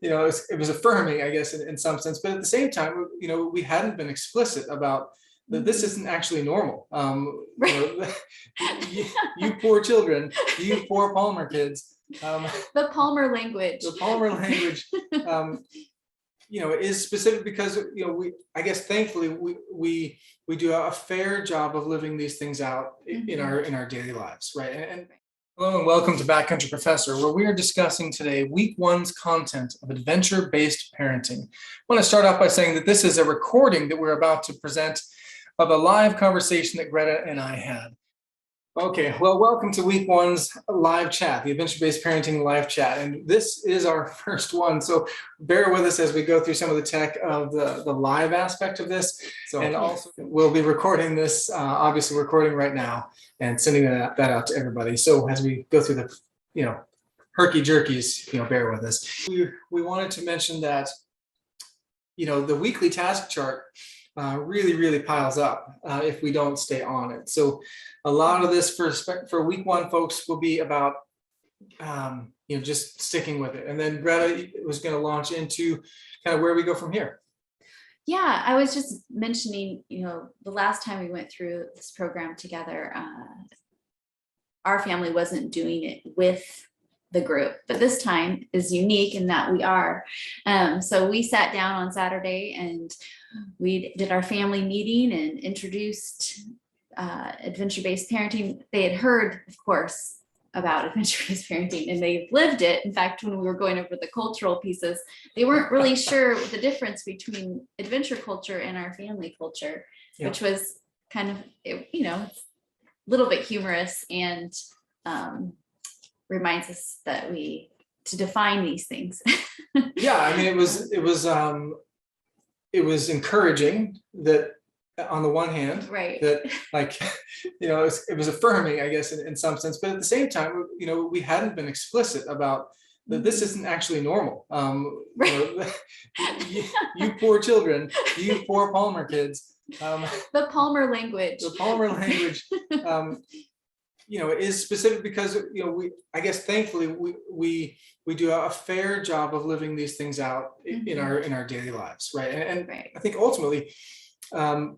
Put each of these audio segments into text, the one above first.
it was affirming, I guess, in some sense. But at the same time, we hadn't been explicit about that this isn't actually normal. You poor children, you poor Palmer kids. The Palmer language. The Palmer language. Is specific because I guess thankfully we do a fair job of living these things out in our daily lives, right? And hello and welcome to Backcountry Professor, where we are discussing today week one's content of adventure-based parenting. I want to start off by saying that this is a recording that we're about to present of a live conversation that Greta and I had. Okay, well, welcome to week one's live chat, the adventure-based parenting live chat. And this is our first one. So bear with us as we go through some of the tech of the live aspect of this. And also we'll be recording this, obviously recording right now and sending that out to everybody. So as we go through the, herky-jerkies, bear with us. We wanted to mention that, the weekly task chart really piles up if we don't stay on it. So a lot of this for week one, folks, will be about just sticking with it. And then Greta was going to launch into kind of where we go from here. Yeah, I was just mentioning, the last time we went through this program together, our family wasn't doing it with the group, but this time is unique in that we are. So we sat down on Saturday and we did our family meeting and introduced adventure-based parenting. They had heard, of course, about adventure-based parenting and they've lived it. In fact, when we were going over the cultural pieces, they weren't really sure the difference between adventure culture and our family culture, which was kind of, a little bit humorous and reminds us that to define these things. Yeah, I mean, it was encouraging that on the one hand, right, that it was affirming, I guess, in some sense, but at the same time, we hadn't been explicit about that this isn't actually normal. You poor children, you poor Palmer kids. The Palmer language. The Palmer language. Is specific because I guess thankfully we do a fair job of living these things out in our daily lives, right? And right. I think ultimately, so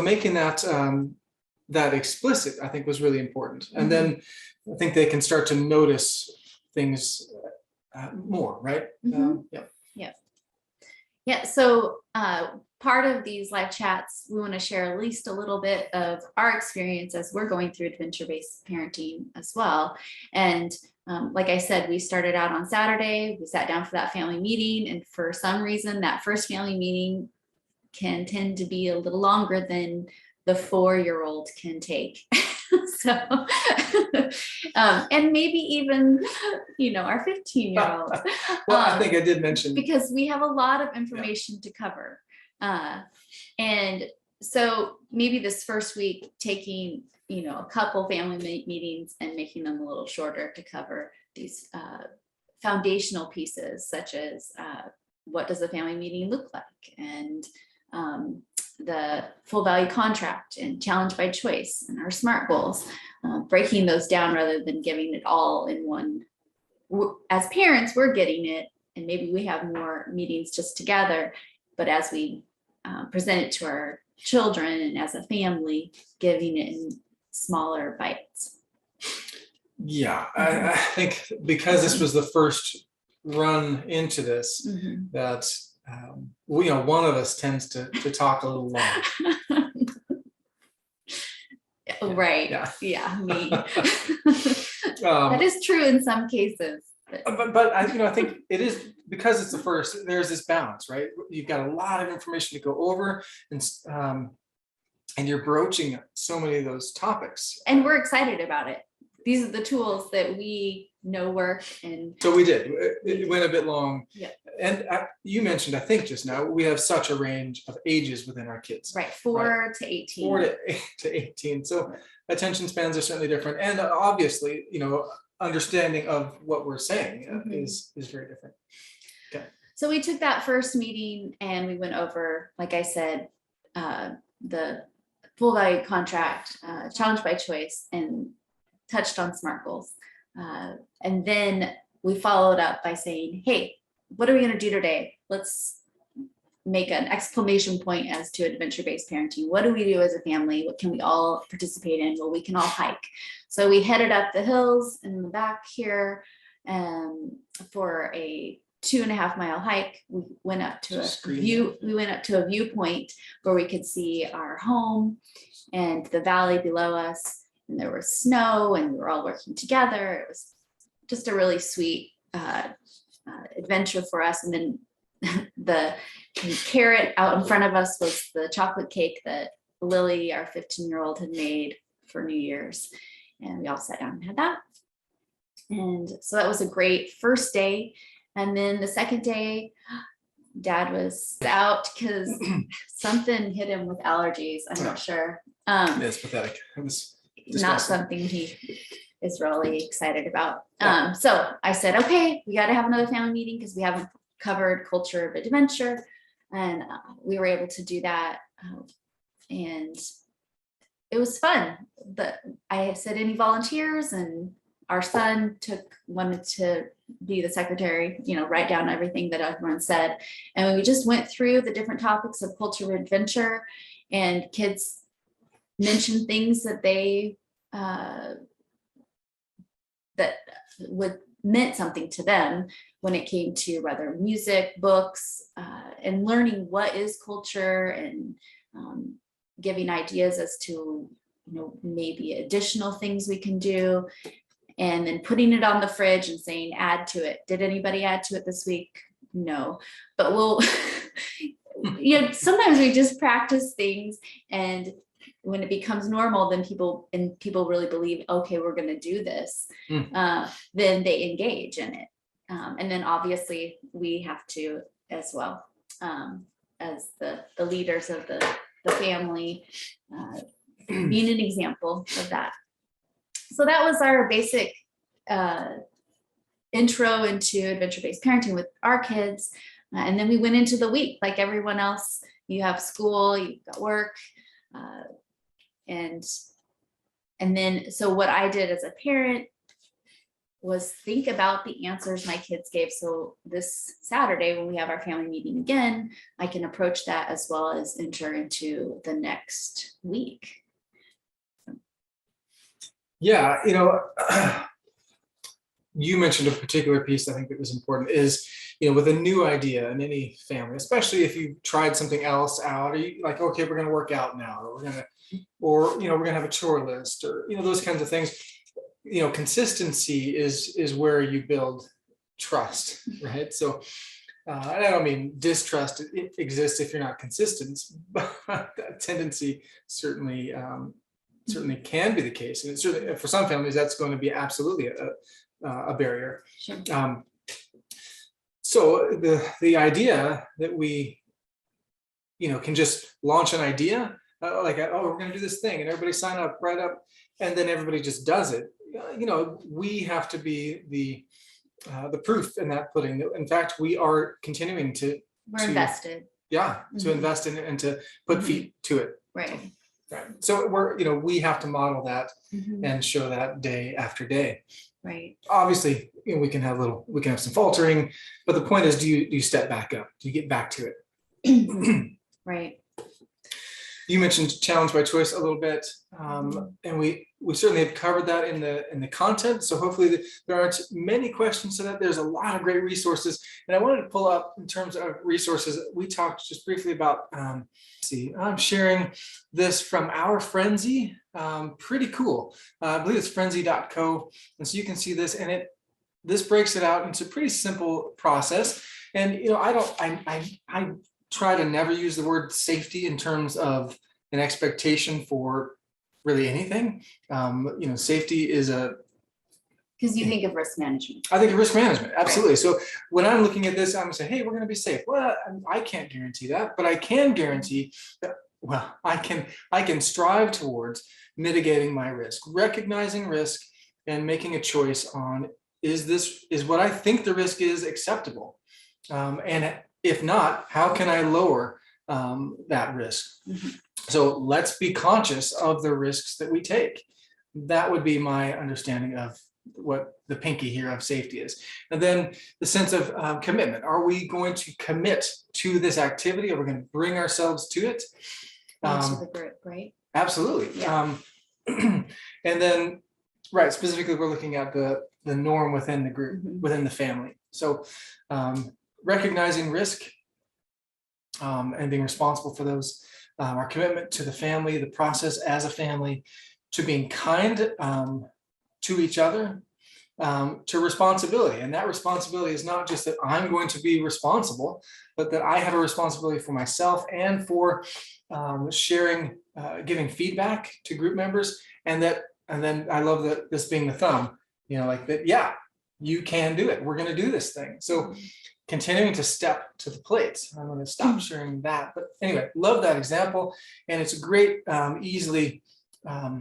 making that that explicit, I think, was really important. And then I think they can start to notice things more, right? Yeah. So part of these live chats, we want to share at least a little bit of our experience as we're going through adventure-based parenting as well. And like I said, we started out on Saturday, we sat down for that family meeting, and for some reason, that first family meeting can tend to be a little longer than the 4-year-old can take. So, and maybe even, our 15-year-old. Well, I think I did mention. Because we have a lot of information to cover. And so maybe this first week, taking, a couple family meetings and making them a little shorter to cover these foundational pieces, such as what does a family meeting look like? And the full value contract and challenge by choice and our SMART goals, breaking those down rather than giving it all in one. As parents, we're getting it, and maybe we have more meetings just together, but as we present it to our children and as a family, giving it in smaller bites. Yeah, I think because this was the first run into this, that one of us tends to talk a little long. Right. Yeah, me. That is true in some cases. But I think it is because it's the first. There's this balance, right? You've got a lot of information to go over, and you're broaching so many of those topics. And we're excited about it. These are the tools that we know work, and so we did. It went a bit long. Yeah. And you mentioned, I think just now, we have such a range of ages within our kids. Right, 4 to 18. 4 to 18. So attention spans are certainly different, and obviously, understanding of what we're saying is very different. Okay. So we took that first meeting and we went over, like I said, the full value contract, challenge by choice, and touched on SMART goals. And then we followed up by saying, hey, what are we going to do today? Let's make an exclamation point as to adventure-based parenting. What do we do as a family? What can we all participate in? Well, we can all hike. So we headed up the hills in the back here for a 2.5 mile hike. We went up to a viewpoint where we could see our home and the valley below us. And there was snow and we were all working together. It was just a really sweet adventure for us. And then the carrot out in front of us was the chocolate cake that Lily, our 15-year-old, had made for New Year's. And we all sat down and had that. And so that was a great first day. And then the second day, Dad was out because something hit him with allergies. I'm not sure. It's pathetic. It was not something he is really excited about. So I said, okay, we got to have another family meeting because we haven't covered culture of adventure. And we were able to do that. And it was fun. I said, any volunteers? And our son wanted to be the secretary, write down everything that everyone said. And we just went through the different topics of culture of adventure, and kids mentioned things that they that meant something to them when it came to whether music, books, and learning what is culture, and giving ideas as to maybe additional things we can do, and then putting it on the fridge and saying add to it. Did anybody add to it this week? No, but we'll sometimes we just practice things, and when it becomes normal, then people really believe, okay, we're going to do this. Then they engage in it. And then obviously we have to as well, as the leaders of the family, being an example of that. So that was our basic intro into adventure-based parenting with our kids. And then we went into the week like everyone else. You have school, you've got work. And then, so what I did as a parent was think about the answers my kids gave. So this Saturday, when we have our family meeting again, I can approach that as well as enter into the next week. Yeah, you mentioned a particular piece I think that was important is, with a new idea in any family, especially if you tried something else out, or you like, okay, we're going to work out now, or we're going to have a chore list, or, those kinds of things. Consistency is where you build trust, right? So I don't mean distrust exists if you're not consistent, but that tendency certainly can be the case. And it's certainly, for some families, that's going to be absolutely a barrier. Sure. So the idea that we, can just launch an idea, we're going to do this thing, and everybody sign up, write up, and then everybody just does it. We have to be the proof in that pudding. In fact, we are continuing to. We're invested. Yeah, to invest in it and to put feet to it. Right. Right. So we have to model that and show that day after day. Right. Obviously, we can have some faltering, but the point is, do you step back up? Do you get back to it? Right. You mentioned challenge by choice a little bit, and we certainly have covered that in the content. So hopefully there aren't many questions to that. There's a lot of great resources, and I wanted to pull up in terms of resources. We talked just briefly about. I'm sharing this from our Frenzy. Pretty cool. I believe it's frenzy.co, and so you can see this, and this breaks it out into a pretty simple process. And I try to never use the word safety in terms of an expectation for really anything. Safety is because you think of risk management. I think of risk management, absolutely. Right. So when I'm looking at this, I'm gonna say, hey, we're gonna be safe. Well, I can't guarantee that, but I can guarantee that, I can strive towards mitigating my risk, recognizing risk, and making a choice on, is what I think the risk is acceptable? And if not, how can I lower that risk? So let's be conscious of the risks that we take. That would be my understanding of what the pinky here of safety is. And then the sense of commitment. Are we going to commit to this activity? Are we going to bring ourselves to it? Into the group, right? Absolutely. Yeah. And then, right, specifically, we're looking at the norm within the group, within the family. So recognizing risk and being responsible for those, our commitment to the family, the process as a family, to being kind to each other, to responsibility. And that responsibility is not just that I'm going to be responsible, but that I have a responsibility for myself and for sharing, giving feedback to group members. And then I love that this being the thumb, like that, yeah, you can do it. We're going to do this thing. So continuing to step to the plate. I'm going to stop sharing that. But anyway, love that example. And it's a great, easily, I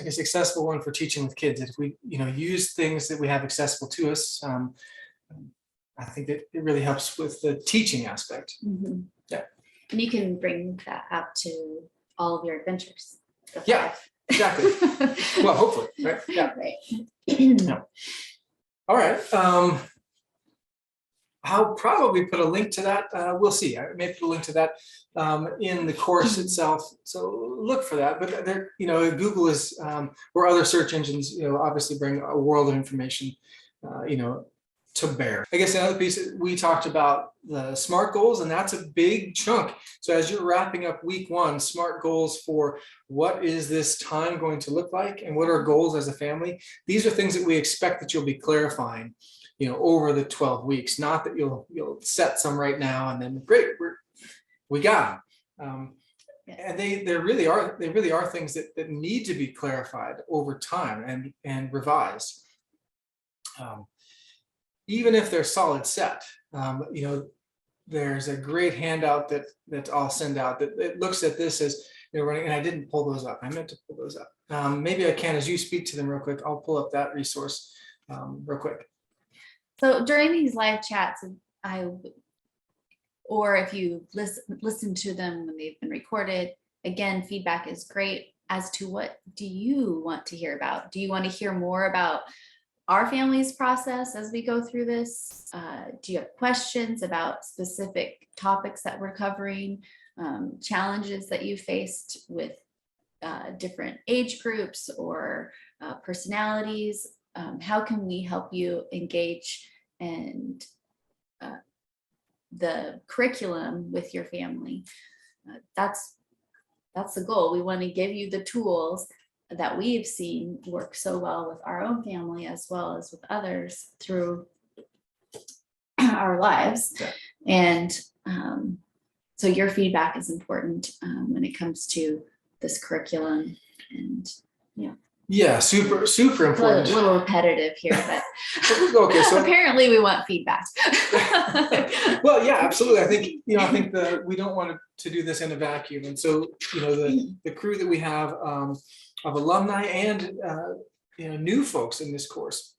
guess accessible one for teaching with kids. That if we, use things that we have accessible to us, I think that it really helps with the teaching aspect. Yeah. And you can bring that out to all of your adventures. Yeah, exactly. Well, hopefully, right? Yeah. Right. Yeah. All right. I'll probably put a link to that. We'll see. I may put a link to that in the course itself. So look for that. But there, Google is, or other search engines, obviously bring a world of information, to bear. I guess another piece, we talked about the SMART goals, and that's a big chunk. So as you're wrapping up week 1, SMART goals for what is this time going to look like, and what are goals as a family? These are things that we expect that you'll be clarifying, over the 12 weeks. Not that you'll set some right now and then great, we got them. And they really are things that need to be clarified over time and revised. Even if they're solid set, there's a great handout that I'll send out that looks at this as running, and I didn't pull those up. I meant to pull those up. Maybe I can, as you speak to them real quick, I'll pull up that resource real quick. So during these live chats, or if you listen to them when they've been recorded, again, feedback is great as to what do you want to hear about? Do you want to hear more about our family's process as we go through this? Do you have questions about specific topics that we're covering, challenges that you faced with different age groups or personalities? How can we help you engage and the curriculum with your family? That's the goal. We want to give you the tools that we've seen work so well with our own family as well as with others through our lives. Yeah. And so your feedback is important when it comes to this curriculum. And yeah, super important. A little repetitive here, but okay, so apparently we want feedback. Well, yeah, absolutely. I think we don't want to do this in a vacuum, and so the crew that we have of alumni and new folks in this course,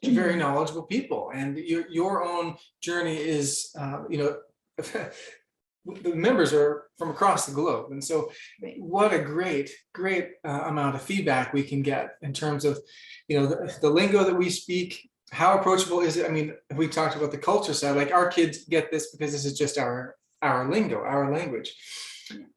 very knowledgeable people, and your own journey is the members are from across the globe. And so what a great amount of feedback we can get in terms of, the lingo that we speak, how approachable is it? I mean, we talked about the culture side, like our kids get this because this is just our lingo, our language.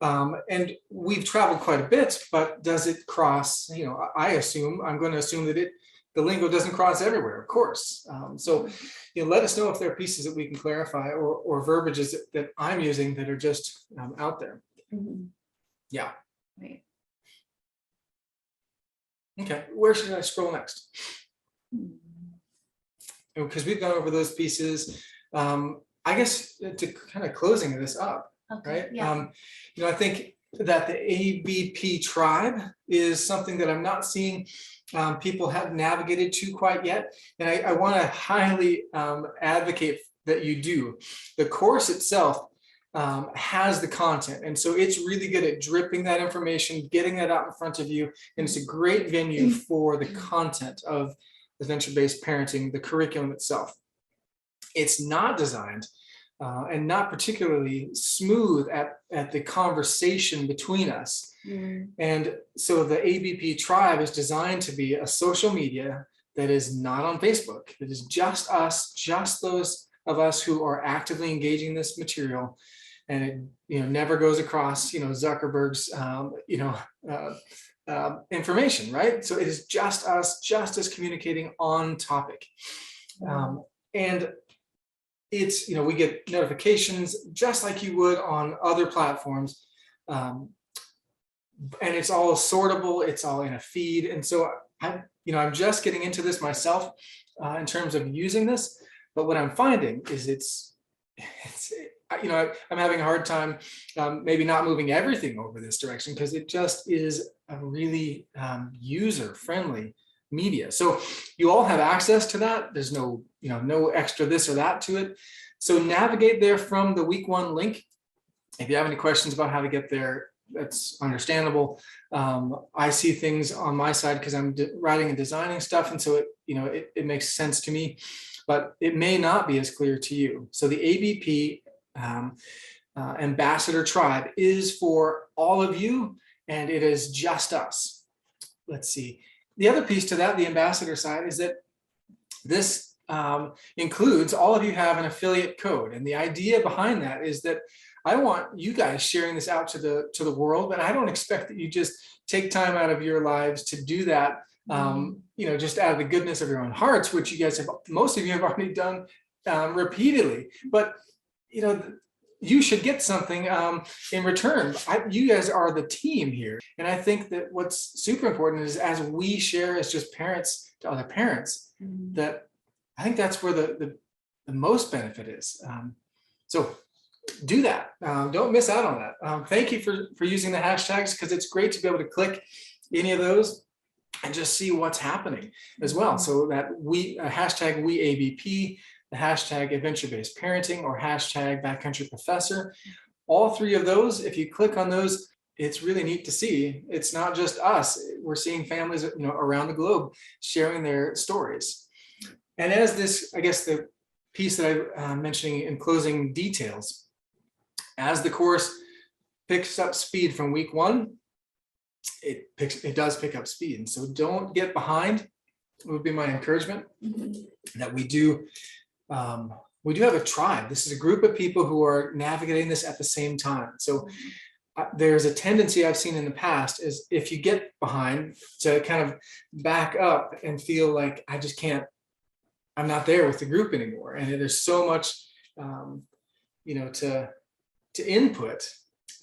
And we've traveled quite a bit, but does it cross, I'm going to assume that the lingo doesn't cross everywhere, of course. So let us know if there are pieces that we can clarify or verbiages that I'm using that are just out there. Yeah. Right. Okay, where should I scroll next? Because we've gone over those pieces. I guess to kind of closing this up, Okay. right? Yeah. I think that the ABP tribe is something that I'm not seeing people have navigated to quite yet. And I want to highly advocate that you do. The course itself has the content. And so it's really good at dripping that information, getting that out in front of you. And it's a great venue for the content of the venture-based parenting, the curriculum itself. It's not designed and not particularly smooth at the conversation between us. And so the ABP tribe is designed to be a social media that is not on Facebook. It is just us, just those of us who are actively engaging this material. And it never goes across Zuckerberg's information, right? So it is just us, just as communicating on topic. And it's, we get notifications just like you would on other platforms. And it's all sortable, it's all in a feed. And so I'm just getting into this myself in terms of using this. But what I'm finding is I'm having a hard time maybe not moving everything over this direction, because it just is a really user-friendly media. So you all have access to that. There's no extra this or that to it. So navigate there from the week 1 link. If you have any questions about how to get there, that's understandable. I see things on my side because I'm writing and designing stuff, and so it makes sense to me, but it may not be as clear to you. So the ABP Ambassador Tribe is for all of you, and it is just us. Let's see. The other piece to that, the ambassador side, is that this includes all of you have an affiliate code, and the idea behind that is that I want you guys sharing this out to the world, but I don't expect that you just take time out of your lives to do that. Just out of the goodness of your own hearts, which most of you have already done repeatedly. But you should get something in return. You guys are the team here, and I think that what's super important is as we share as just parents to other parents, that I think that's where the most benefit is. So do that. Don't miss out on that. Thank you for using the hashtags, because it's great to be able to click any of those and just see what's happening as well. So that hashtag WeABP, the hashtag adventure-based parenting, or hashtag backcountry professor, all 3 of those, if you click on those, it's really neat to see. It's not just us. We're seeing families around the globe sharing their stories. And as this, I guess the piece that I'm mentioning in closing details, as the course picks up speed from week 1, it does pick up speed. And so don't get behind, would be my encouragement. That we do have a tribe. This is a group of people who are navigating this at the same time. So there's a tendency I've seen in the past is if you get behind, to kind of back up and feel like I'm not there with the group anymore. And there's so much, to input.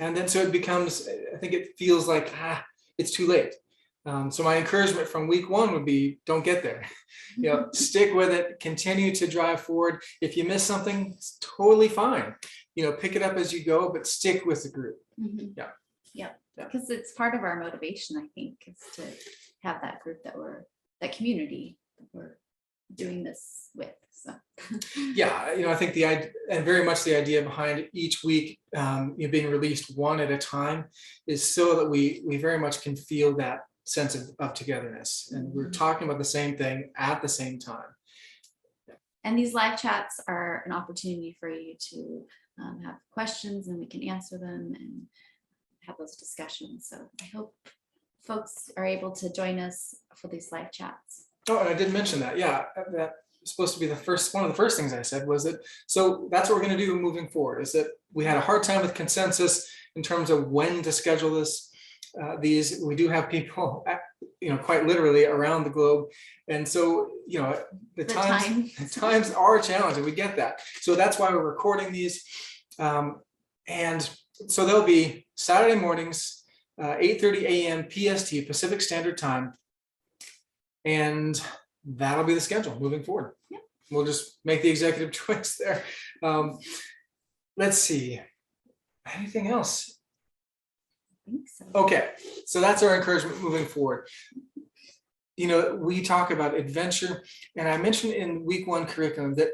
And then so it becomes, I think it feels like, it's too late. So my encouragement from week 1 would be, don't get there. Stick with it, continue to drive forward. If you miss something, it's totally fine. Pick it up as you go, but stick with the group. Yeah. Because it's part of our motivation, I think, is to have that group that community that we're doing this with. So I think the idea, and very much the idea behind each week being released one at a time, is so that we very much can feel that sense of togetherness, and we're talking about the same thing at the same time. And these live chats are an opportunity for you to have questions, and we can answer them and have those discussions. So I hope folks are able to join us for these live chats. Oh, and I did mention that. Yeah, that was supposed to be one of the first things I said was that. So that's what we're going to do moving forward. Is that we had a hard time with consensus in terms of when to schedule this. We do have people, quite literally around the globe, and so the times are challenging. We get that. So that's why we're recording these, and so they'll be Saturday mornings, 8:30 a.m. PST, Pacific Standard Time. And that'll be the schedule moving forward. Yep. We'll just make the executive choice there. Let's see. Anything else? I think so. Okay, so that's our encouragement moving forward. We talk about adventure, and I mentioned in week 1 curriculum that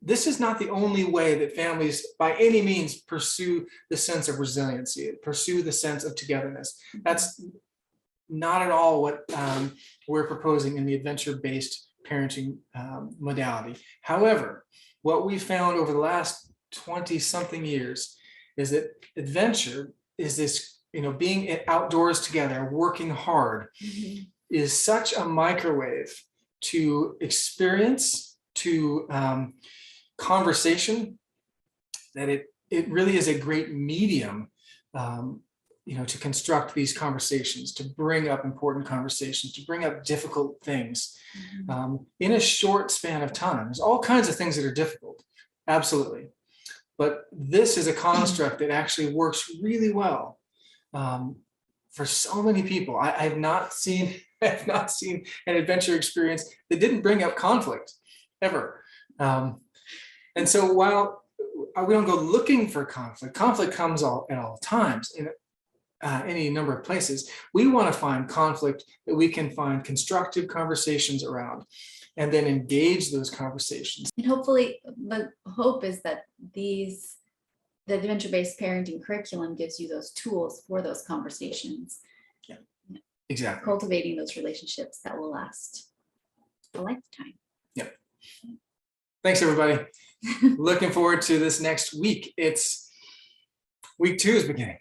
this is not the only way that families by any means pursue the sense of resiliency, pursue the sense of togetherness. That's not at all what we're proposing in the adventure-based parenting modality. However, what we found over the last 20 something years is that adventure is this, being outdoors together, working hard, is such a microwave to experience, to conversation, that it really is a great medium, to construct these conversations, to bring up important conversations, to bring up difficult things in a short span of time. There's all kinds of things that are difficult, absolutely. But this is a construct that actually works really well for so many people. I have not seen an adventure experience that didn't bring up conflict ever. And so while we don't go looking for conflict comes at all times in any number of places. We want to find conflict that we can find constructive conversations around, and then engage those conversations. And hopefully, the hope is that the adventure-based parenting curriculum gives you those tools for those conversations. Yeah, exactly. Cultivating those relationships that will last a lifetime. Yep. Thanks, everybody. Looking forward to this next week. It's week 2 is beginning.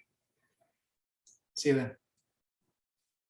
See you then.